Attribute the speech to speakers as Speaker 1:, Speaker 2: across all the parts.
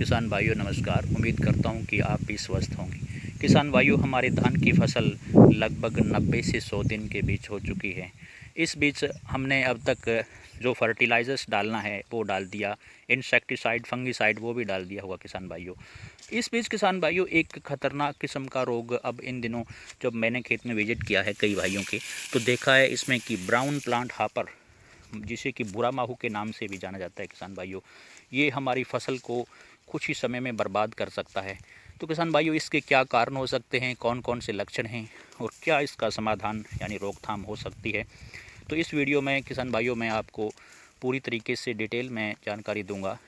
Speaker 1: किसान भाइयों नमस्कार। उम्मीद करता हूं कि आप भी स्वस्थ होंगे। किसान भाइयों, हमारे धान की फसल लगभग 90 से 100 दिन के बीच हो चुकी है। इस बीच हमने अब तक जो फर्टिलाइज़र्स डालना है वो डाल दिया, इंसेक्टिसाइड फंगिसाइड वो भी डाल दिया होगा किसान भाइयों। इस बीच किसान भाइयों एक ख़तरनाक किस्म का रोग अब इन दिनों जब मैंने खेत में विजिट किया है कई भाइयों के, तो देखा है इसमें कि ब्राउन प्लांट हापर, जिसे कि भूरा माहू के नाम से भी जाना जाता है किसान भाइयों, ये हमारी फसल को कुछ ही समय में बर्बाद कर सकता है। तो किसान भाइयों, इसके क्या कारण हो सकते हैं, कौन कौन से लक्षण हैं और क्या इसका समाधान यानी रोकथाम हो सकती है, तो इस वीडियो में किसान भाइयों मैं आपको पूरी तरीके से डिटेल में जानकारी दूंगा।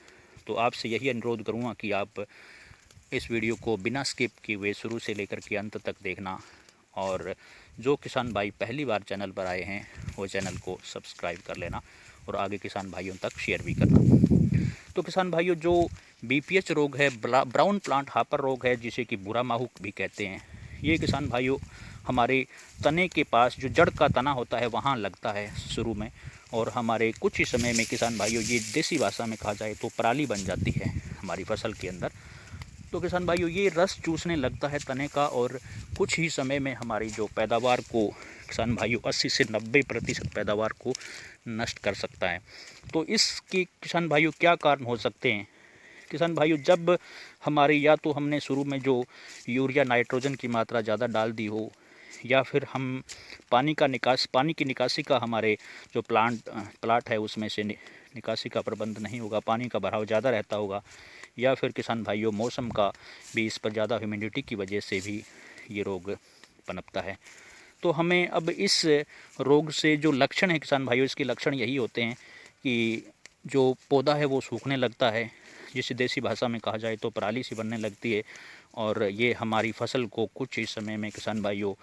Speaker 1: तो आपसे यही अनुरोध करूंगा कि आप इस वीडियो को बिना स्किप किए हुए शुरू से लेकर के अंत तक देखना, और जो किसान भाई पहली बार चैनल पर आए हैं वो चैनल को सब्सक्राइब कर लेना और आगे किसान भाइयों तक शेयर भी करना। तो किसान भाइयों, जो बीपीएच रोग है, ब्राउन प्लांट हापर रोग है, जिसे कि भूरा माहू भी कहते हैं, ये किसान भाइयों हमारे तने के पास जो जड़ का तना होता है वहाँ लगता है शुरू में, और हमारे कुछ ही समय में किसान भाइयों ये देसी भाषा में कहा जाए तो पराली बन जाती है हमारी फसल के अंदर। तो किसान भाइयों ये रस चूसने लगता है तने का, और कुछ ही समय में हमारी जो पैदावार को किसान भाइयों 80 से 90% पैदावार को नष्ट कर सकता है। तो इसके किसान भाइयों क्या कारण हो सकते हैं किसान भाइयों, जब हमारी या तो हमने शुरू में जो यूरिया नाइट्रोजन की मात्रा ज़्यादा डाल दी हो, या फिर हम पानी की निकासी का हमारे जो प्लाट है उसमें से निकासी का प्रबंध नहीं होगा, पानी का भराव ज़्यादा रहता होगा, या फिर किसान भाइयों मौसम का भी इस पर ज़्यादा ह्यूमिडिटी की वजह से भी ये रोग पनपता है। तो हमें अब इस रोग से जो लक्षण है किसान भाइयों, इसके लक्षण यही होते हैं कि जो पौधा है वो सूखने लगता है, जिसे देसी भाषा में कहा जाए तो पराली सी बनने लगती है, और ये हमारी फसल को कुछ ही समय में किसान भाइयों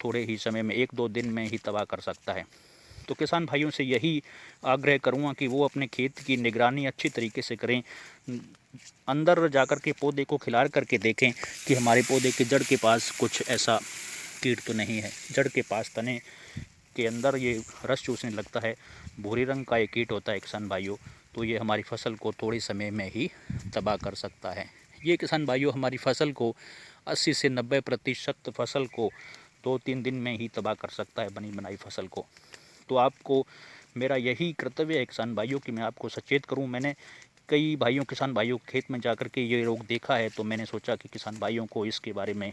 Speaker 1: थोड़े ही समय में 1-2 दिन में ही तबाह कर सकता है। तो किसान भाइयों से यही आग्रह करूँगा कि वो अपने खेत की निगरानी अच्छी तरीके से करें, अंदर जाकर के पौधे को खिलार करके देखें कि हमारे पौधे के जड़ के पास कुछ ऐसा कीट तो नहीं है। जड़ के पास तने के अंदर ये रस चूसने लगता है, भूरे रंग का एक कीट होता है किसान भाइयों, तो ये हमारी फसल को थोड़े समय में ही तबाह कर सकता है। ये किसान भाइयों हमारी फसल को 80 से 90% फसल को 2-3 दिन में ही तबाह कर सकता है, बनी बनाई फसल को। तो आपको मेरा यही कर्तव्य है किसान भाइयों कि मैं आपको सचेत करूं। मैंने कई किसान भाइयों खेत में जाकर के ये रोग देखा है, तो मैंने सोचा कि किसान भाइयों को इसके बारे में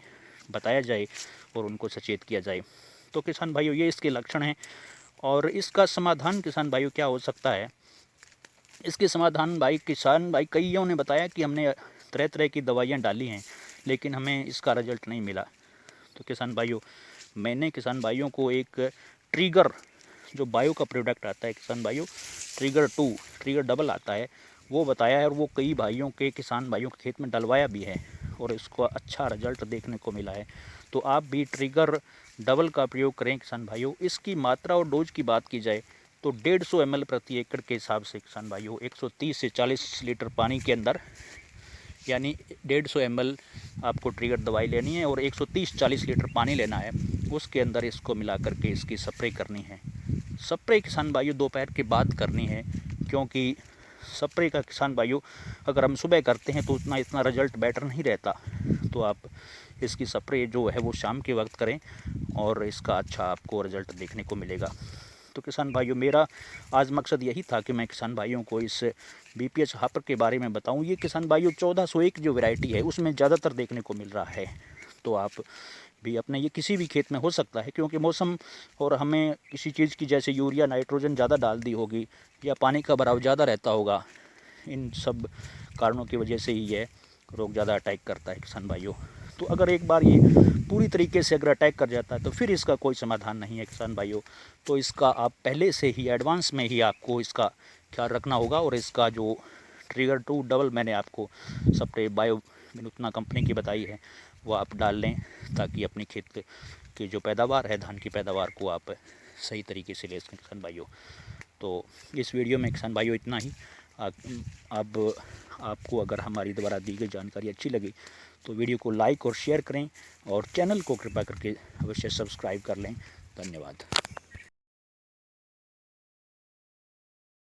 Speaker 1: बताया जाए और उनको सचेत किया जाए। तो किसान भाइयों ये इसके लक्षण हैं, और इसका समाधान किसान भाइयों क्या हो सकता है। इसके समाधान किसान भाई कईयों ने बताया कि हमने तरह तरह की दवाइयाँ डाली हैं, लेकिन हमें इसका रिजल्ट नहीं मिला। तो किसान भाइयों मैंने किसान भाइयों को एक ट्रिगर, जो बायो का प्रोडक्ट आता है किसान भाइयों, ट्रिगर डबल आता है, वो बताया है, और वो कई किसान भाइयों के खेत में डलवाया भी है, और इसको अच्छा रिजल्ट देखने को मिला है। तो आप भी ट्रिगर डबल का प्रयोग करें किसान भाइयों। इसकी मात्रा और डोज की बात की जाए तो 150 ml प्रति एकड़ के हिसाब से किसान भाइयों 130 से 40 लीटर पानी के अंदर, यानी 150 ml आपको ट्रिगर दवाई लेनी है और 130-40 लीटर पानी लेना है, उसके अंदर इसको मिला करके इसकी स्प्रे करनी है। स्प्रे किसान भाइयों दोपहर के बाद करनी है, क्योंकि स्प्रे का किसान भाइयों अगर हम सुबह करते हैं तो इतना रिजल्ट बेटर नहीं रहता। तो आप इसकी स्प्रे जो है वो शाम के वक्त करें, और इसका अच्छा आपको रिजल्ट देखने को मिलेगा। तो किसान भाइयों मेरा आज मकसद यही था कि मैं किसान भाइयों को इस बीपीएच हापर के बारे में बताऊं। ये किसान भाइयों 1401 जो वैरायटी है उसमें ज़्यादातर देखने को मिल रहा है। तो आप भी अपने ये किसी भी खेत में हो सकता है, क्योंकि मौसम और हमें किसी चीज़ की जैसे यूरिया नाइट्रोजन ज़्यादा डाल दी होगी, या पानी का भराव ज़्यादा रहता होगा, इन सब कारणों की वजह से ही ये रोग ज़्यादा अटैक करता है किसान भाइयों। तो अगर एक बार ये पूरी तरीके से अगर अटैक कर जाता है तो फिर इसका कोई समाधान नहीं है किसान भाइयों। तो इसका आप पहले से ही एडवांस में ही आपको इसका ख्याल रखना होगा, और इसका जो ट्रिगर 2 डबल मैंने आपको स्प्रे बायो विनूतना कंपनी की बताई है वो आप डाल लें, ताकि अपनी खेत की जो पैदावार है, धान की पैदावार को आप सही तरीके से ले सकें किसान भाइयों। तो इस वीडियो में किसान भाइयों इतना ही। अब आपको अगर हमारी द्वारा दी गई जानकारी अच्छी लगी तो वीडियो को लाइक और शेयर करें, और चैनल को कृपया करके अवश्य सब्सक्राइब कर लें। धन्यवाद।